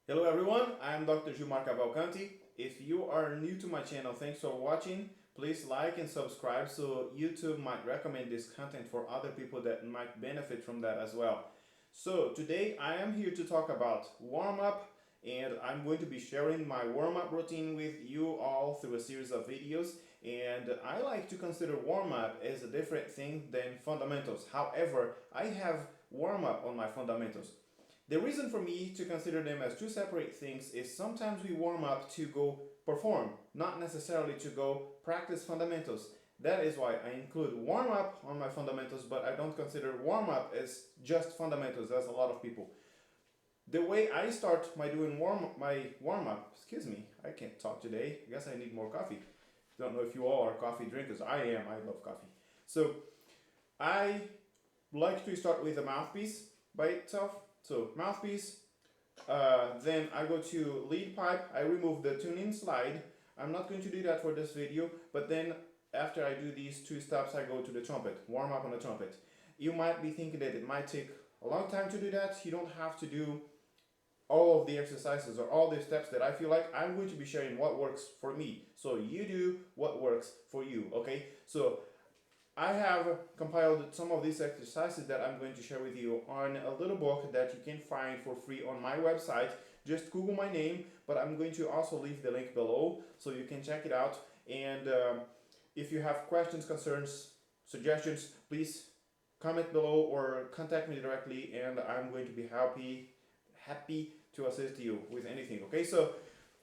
Hello everyone, I'm Dr. Gilmar Cavalcanti. If you are new to my channel, thanks for watching. Please like and subscribe so YouTube might recommend this content for other people that might benefit from that as well. So today I am here to talk about warm up, and I'm going to be sharing my warm up routine with you all through a series of videos. And I like to consider warm up as a different thing than fundamentals. However, I have warm up on my fundamentals. The reason for me to consider them as two separate things is sometimes we warm up to go perform, not necessarily to go practice fundamentals. That is why I include warm up on my fundamentals, but I don't consider warm up as just fundamentals, as a lot of people. The way I start my warm up, excuse me, I can't talk today. I guess I need more coffee. Don't know if you all are coffee drinkers. I am. I love coffee. So I like to start with a mouthpiece by itself. So mouthpiece, then I go to lead pipe, I remove the tune-in slide. I'm not going to do that for this video, but then after I do these two steps, I go to the trumpet, warm up on the trumpet. You might be thinking that it might take a long time to do that. You don't have to do all of the exercises or all the steps that I feel like. I'm going to be sharing what works for me. So you do what works for you, okay? So I have compiled some of these exercises that I'm going to share with you on a little book that you can find for free on my website. Just Google my name, but I'm going to also leave the link below so you can check it out. And if you have questions, concerns, suggestions, please comment below or contact me directly, and I'm going to be happy to assist you with anything. Okay, so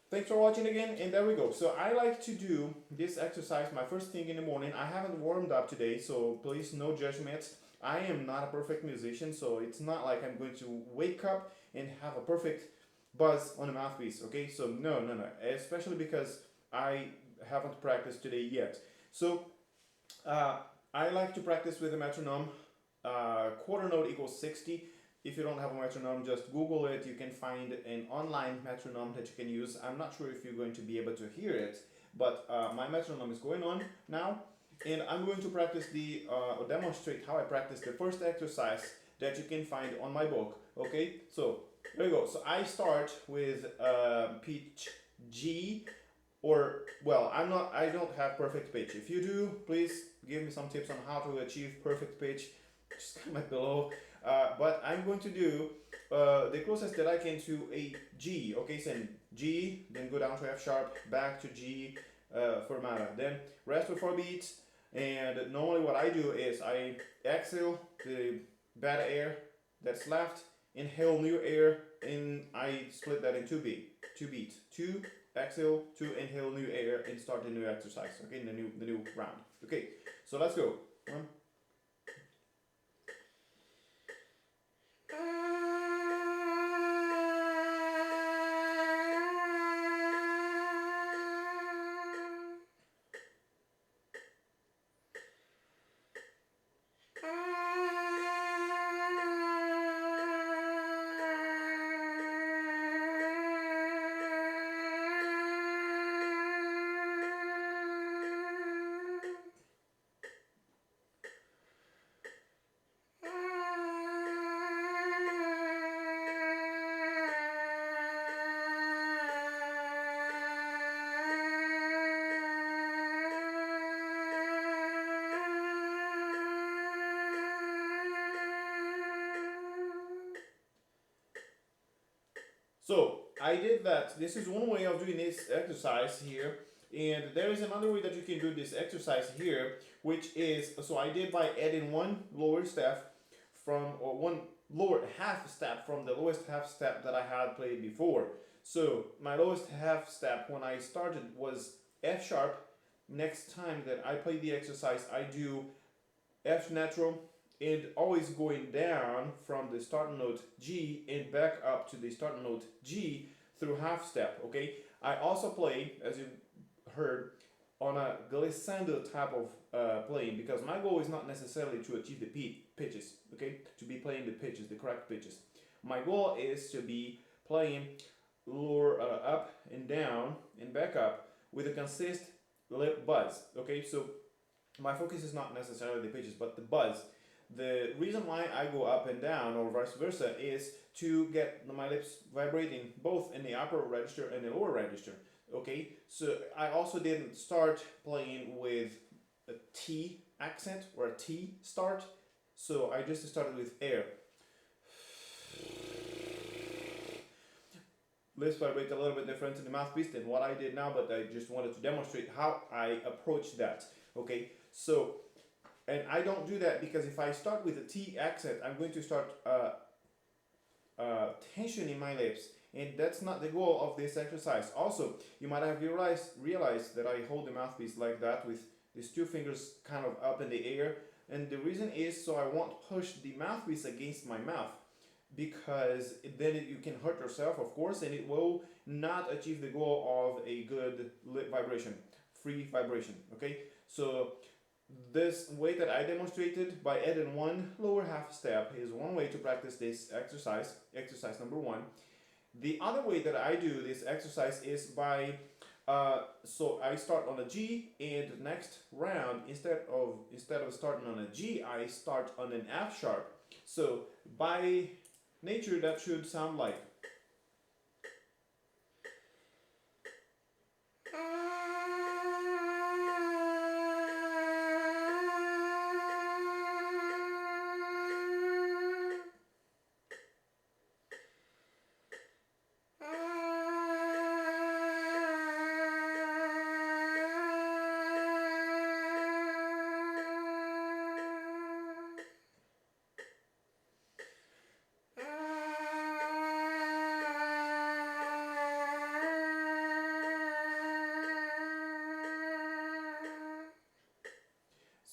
thanks for watching again, and there we go. So I like to do this exercise my first thing in the morning. I haven't warmed up today, so please no judgments. I am not a perfect musician, so it's not like I'm going to wake up and have a perfect buzz on the mouthpiece, okay? So no, especially because I haven't practiced today yet. So uh, I like to practice with a metronome. Quarter note equals 60. If you don't have a metronome, just Google it. You can find an online metronome that you can use. I'm not sure if you're going to be able to hear it, but my metronome is going on now, and I'm going to practice demonstrate how I practice the first exercise that you can find on my book. Okay, so there you go. So I start with pitch G, or well, I don't have perfect pitch. If you do, please give me some tips on how to achieve perfect pitch. Just comment below. But I'm going to do the closest that I can to a G. Okay, so G, then go down to F sharp, back to G fermata. Then rest for 4 beats. And normally what I do is I exhale the bad air that's left, inhale new air, and I split that in 2 beats. 2 exhale, 2 inhale new air, and start the new exercise. Okay, the new round. Okay, so let's go. So I did that. This is one way of doing this exercise here. And there is another way that you can do this exercise here, which is, so I did by adding one lower step or one lower half step from the lowest half step that I had played before. So my lowest half step when I started was F sharp. Next time that I play the exercise, I do F natural, and always going down from the starting note G and back up to the starting note G through half step, okay? I also play, as you heard, on a glissando type of playing, because my goal is not necessarily to achieve the pitches, okay? To be playing the pitches, the correct pitches. My goal is to be playing lower up and down and back up with a consistent lip buzz, okay? So my focus is not necessarily the pitches, but the buzz. The reason why I go up and down or vice versa is to get my lips vibrating both in the upper register and the lower register. Okay, so I also didn't start playing with a T accent or a T start, so I just started with air. Lips vibrate a little bit different in the mouthpiece than what I did now, but I just wanted to demonstrate how I approach that. Okay, so, and I don't do that because if I start with a T accent, I'm going to start tension in my lips, and that's not the goal of this exercise. Also, you might have realized that I hold the mouthpiece like that with these two fingers kind of up in the air, and the reason is so I won't push the mouthpiece against my mouth, because then you can hurt yourself, of course, and it will not achieve the goal of a good lip vibration, free vibration. Okay, so this way that I demonstrated by adding one lower half step is one way to practice this exercise, exercise number one. The other way that I do this exercise is by, so I start on a G, and next round, instead of starting on a G, I start on an F sharp. So by nature, that should sound like.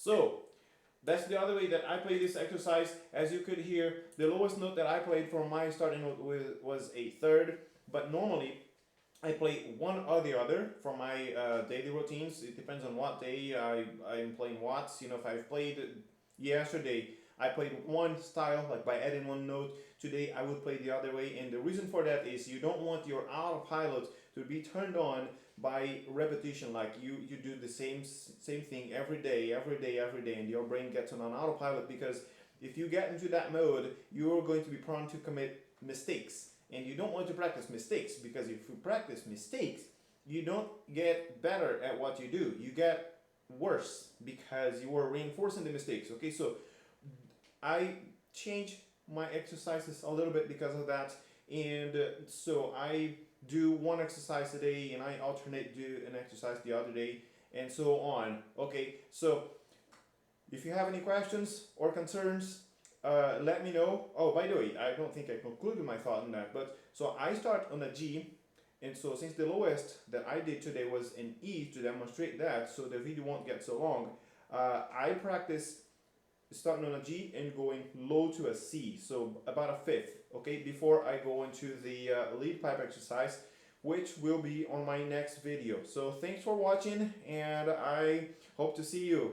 So that's the other way that I play this exercise. As you could hear, the lowest note that I played for my starting note was a third, but normally I play one or the other for my daily routines. It depends on what day I'm playing what. You know, if I've played yesterday, I played one style, like by adding one note. Today I would play the other way, and the reason for that is you don't want your autopilot to be turned on by repetition, like you do the same thing every day, and your brain gets on an autopilot, because if you get into that mode, you're going to be prone to commit mistakes, and you don't want to practice mistakes, because if you practice mistakes, you don't get better at what you do, you get worse because you are reinforcing the mistakes. Okay, so I change my exercises a little bit because of that, and so I do one exercise a day and I alternate do an exercise the other day, and so on. Okay, so if you have any questions or concerns, let me know. Oh, by the way, I don't think I concluded my thought on that, but so I start on a G, and so since the lowest that I did today was an E to demonstrate that, so the video won't get so long, I practice starting on a G and going low to a C, so about a fifth, okay, before I go into the lead pipe exercise, which will be on my next video. So thanks for watching, and I hope to see you.